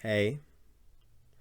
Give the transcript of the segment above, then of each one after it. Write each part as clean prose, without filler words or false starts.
Hey,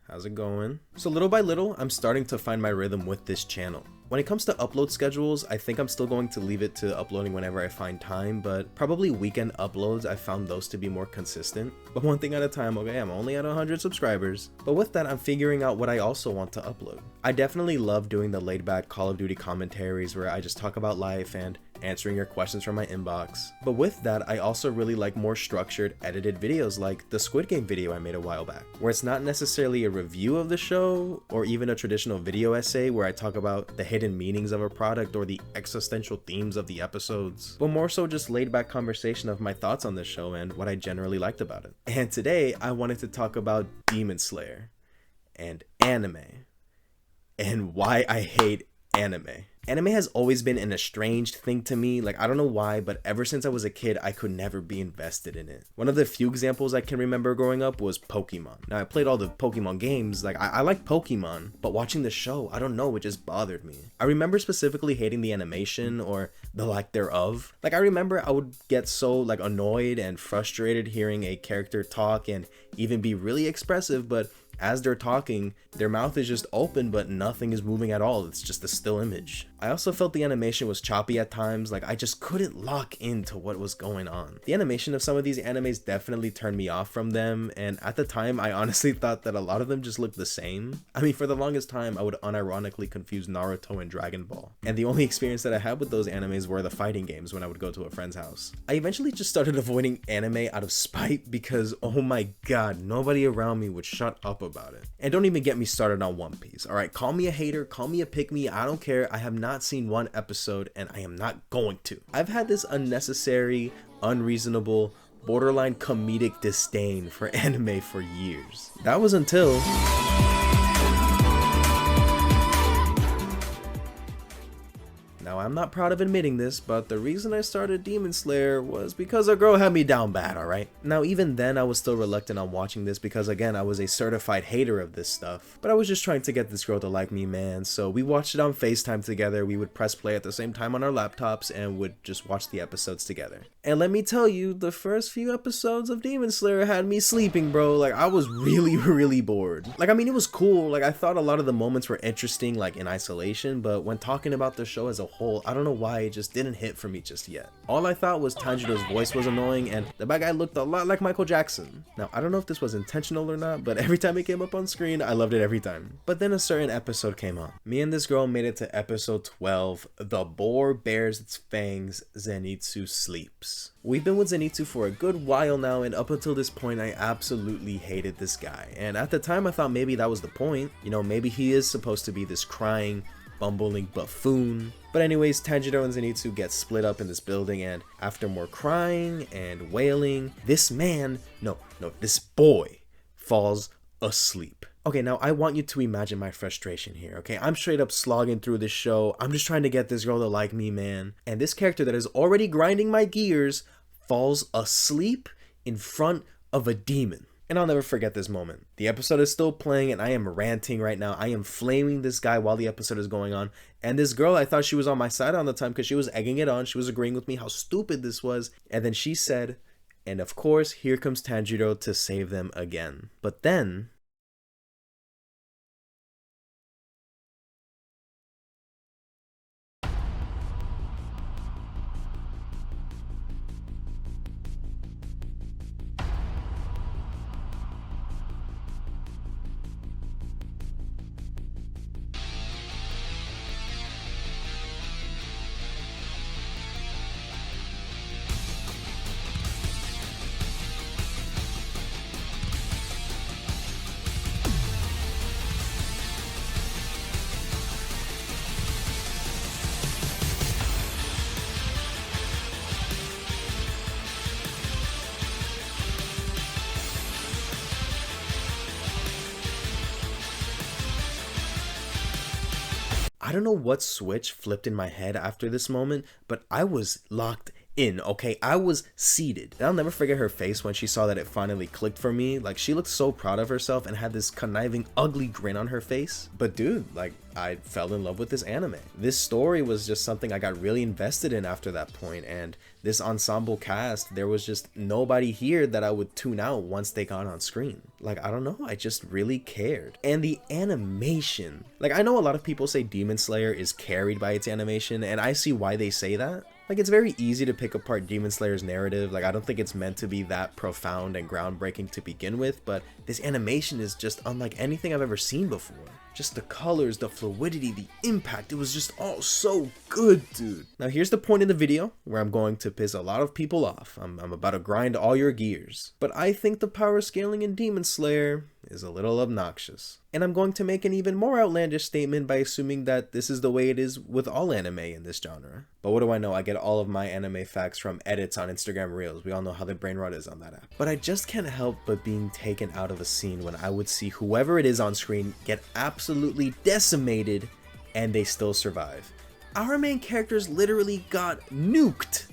how's it going? So little by little, I'm starting to find my rhythm with this channel. When it comes to upload schedules, I think I'm still going to leave it to uploading whenever I find time, but probably weekend uploads, I found those to be more consistent. But one thing at a time, okay, I'm only at 100 subscribers. But with that, I'm figuring out what I also want to upload. I definitely love doing the laid back Call of Duty commentaries where I just talk about life and answering your questions from my inbox. But with that, I also really like more structured, edited videos like the Squid Game video I made a while back, where it's not necessarily a review of the show or even a traditional video essay where I talk about the hidden meanings of a product or the existential themes of the episodes, but more so just laid back conversation of my thoughts on the show and what I generally liked about it. And today, I wanted to talk about Demon Slayer and anime and why I hate anime. Anime has always been an estranged thing to me. Like, I don't know why, but ever since I was a kid, I could never be invested in it. One of the few examples I can remember growing up was Pokemon. Now, I played all the Pokemon games. Like, I like Pokemon, but watching the show, I don't know, it just bothered me. I remember specifically hating the animation or the lack thereof. Like, I remember I would get so, like, annoyed and frustrated hearing a character talk and even be really expressive, but as they're talking, their mouth is just open, but nothing is moving at all. It's just a still image. I also felt the animation was choppy at times. Like, I just couldn't lock into what was going on. The animation of some of these animes definitely turned me off from them, and at the time, I honestly thought that a lot of them just looked the same. I mean, for the longest time, I would unironically confuse Naruto and Dragon Ball. And the only experience that I had with those animes were the fighting games when I would go to a friend's house. I eventually just started avoiding anime out of spite because, oh my god, nobody around me would shut up about it. And don't even get me started on One Piece. Alright, call me a hater, call me a pick me, I don't care. I have not seen one episode and I am not going to. I've had this unnecessary, unreasonable, borderline comedic disdain for anime for years. That was until now, I'm not proud of admitting this, but the reason I started Demon Slayer was because a girl had me down bad, alright? Now, even then, I was still reluctant on watching this because, again, I was a certified hater of this stuff. But I was just trying to get this girl to like me, man, so we watched it on FaceTime together. We would press play at the same time on our laptops and would just watch the episodes together. And let me tell you, the first few episodes of Demon Slayer had me sleeping, bro. Like, I was really bored. Like, I mean, it was cool. Like, I thought a lot of the moments were interesting, like, in isolation, but when talking about the show as a whole, I don't know why it just didn't hit for me just yet. All I thought was Tanjiro's voice was annoying and the bad guy looked a lot like Michael Jackson. Now, I don't know if this was intentional or not, but every time it came up on screen, I loved it every time. But then a certain episode came on. Me and this girl made it to episode 12, The Boar Bares Its Fangs, Zenitsu Sleeps. We've been with Zenitsu for a good while now, and up until this point, I absolutely hated this guy. And at the time, I thought maybe that was the point. You know, maybe he is supposed to be this crying, bumbling buffoon. But anyways, Tanjiro and Zenitsu get split up in this building, and after more crying and wailing, this boy falls asleep. Okay, now I want you to imagine my frustration here, okay? I'm straight up slogging through this show. I'm just trying to get this girl to like me, man. And this character that is already grinding my gears falls asleep in front of a demon. And I'll never forget this moment. The episode is still playing and I am ranting right now. I am flaming this guy while the episode is going on. And this girl, I thought she was on my side on the time because she was egging it on. She was agreeing with me how stupid this was. And then she said, and of course, here comes Tanjiro to save them again. But then I don't know what switch flipped in my head after this moment, but I was locked in, okay? I was seated. And I'll never forget her face when she saw that it finally clicked for me. Like, she looked so proud of herself and had this conniving, ugly grin on her face. But dude, like, I fell in love with this anime. This story was just something I got really invested in after that point, and this ensemble cast, there was just nobody here that I would tune out once they got on screen. Like, I don't know, I just really cared. And the animation, like, I know a lot of people say Demon Slayer is carried by its animation, and I see why they say that. Like, it's very easy to pick apart Demon Slayer's narrative. Like, I don't think it's meant to be that profound and groundbreaking to begin with, but this animation is just unlike anything I've ever seen before. Just the colors, the fluidity, the impact, it was just all so good, dude. Now here's the point in the video where I'm going to piss a lot of people off. I'm about to grind all your gears. But I think the power scaling in Demon Slayer is a little obnoxious. And I'm going to make an even more outlandish statement by assuming that this is the way it is with all anime in this genre. But what do I know? I get all of my anime facts from edits on Instagram Reels. We all know how the brain rot is on that app. But I just can't help but being taken out of a scene when I would see whoever it is on screen get absolutely decimated and they still survive. Our main characters literally got nuked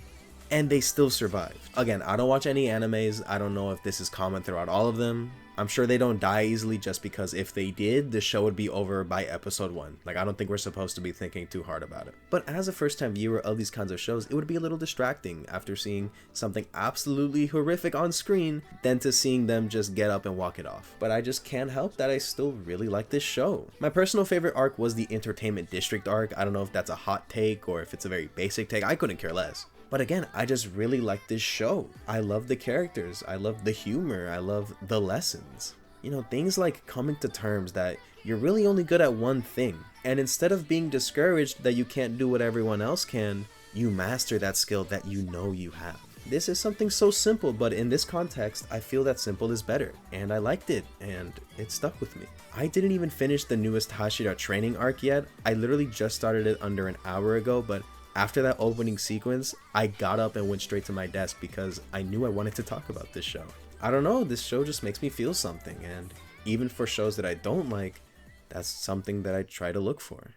and they still survived. Again, I don't watch any animes. I don't know if this is common throughout all of them. I'm sure they don't die easily just because if they did, the show would be over by episode 1. Like, I don't think we're supposed to be thinking too hard about it. But as a first-time viewer of these kinds of shows, it would be a little distracting after seeing something absolutely horrific on screen than to seeing them just get up and walk it off. But I just can't help that I still really like this show. My personal favorite arc was the Entertainment District arc. I don't know if that's a hot take or if it's a very basic take. I couldn't care less. But again, I just really like this show. I love the characters, I love the humor, I love the lessons. You know, things like coming to terms that you're really only good at one thing. And instead of being discouraged that you can't do what everyone else can, you master that skill that you know you have. This is something so simple, but in this context, I feel that simple is better. And I liked it, and it stuck with me. I didn't even finish the newest Hashira training arc yet. I literally just started it under an hour ago, but after that opening sequence, I got up and went straight to my desk because I knew I wanted to talk about this show. I don't know, this show just makes me feel something, and even for shows that I don't like, that's something that I try to look for.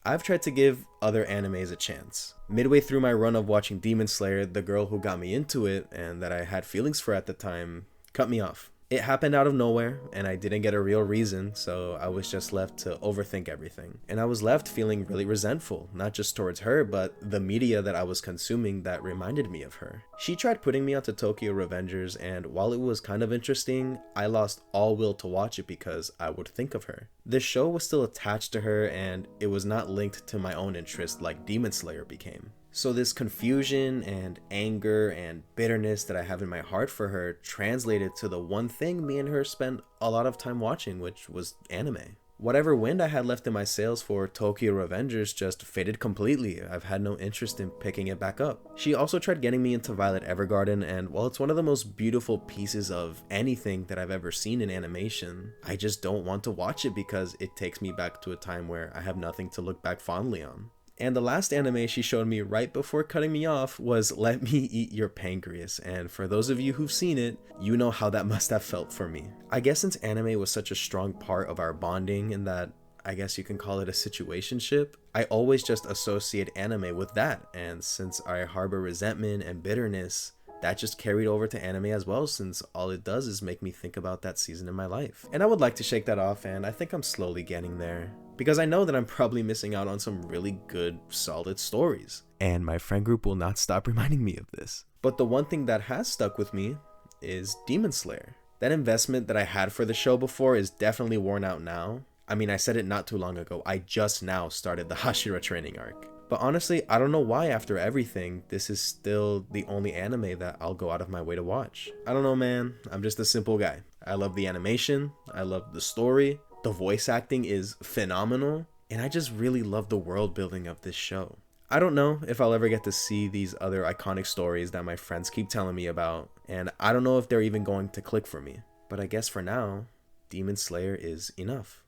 I've tried to give other animes a chance. Midway through my run of watching Demon Slayer, the girl who got me into it and that I had feelings for at the time cut me off. It happened out of nowhere, and I didn't get a real reason, so I was just left to overthink everything. And I was left feeling really resentful, not just towards her, but the media that I was consuming that reminded me of her. She tried putting me onto Tokyo Revengers, and while it was kind of interesting, I lost all will to watch it because I would think of her. The show was still attached to her, and it was not linked to my own interest like Demon Slayer became. So this confusion and anger and bitterness that I have in my heart for her translated to the one thing me and her spent a lot of time watching, which was anime. Whatever wind I had left in my sails for Tokyo Revengers just faded completely. I've had no interest in picking it back up. She also tried getting me into Violet Evergarden, and while it's one of the most beautiful pieces of anything that I've ever seen in animation, I just don't want to watch it because it takes me back to a time where I have nothing to look back fondly on. And the last anime she showed me right before cutting me off was Let Me Eat Your Pancreas, and for those of you who've seen it, you know how that must have felt for me. I guess since anime was such a strong part of our bonding in that, I guess you can call it a situationship, I always just associate anime with that, and since I harbor resentment and bitterness, that just carried over to anime as well, since all it does is make me think about that season in my life. And I would like to shake that off, and I think I'm slowly getting there. Because I know that I'm probably missing out on some really good, solid stories. And my friend group will not stop reminding me of this. But the one thing that has stuck with me is Demon Slayer. That investment that I had for the show before is definitely worn out now. I mean, I said it not too long ago. I just now started the Hashira training arc. But honestly, I don't know why after everything, this is still the only anime that I'll go out of my way to watch. I don't know, man. I'm just a simple guy. I love the animation. I love the story. The voice acting is phenomenal. And I just really love the world building of this show. I don't know if I'll ever get to see these other iconic stories that my friends keep telling me about. And I don't know if they're even going to click for me. But I guess for now, Demon Slayer is enough.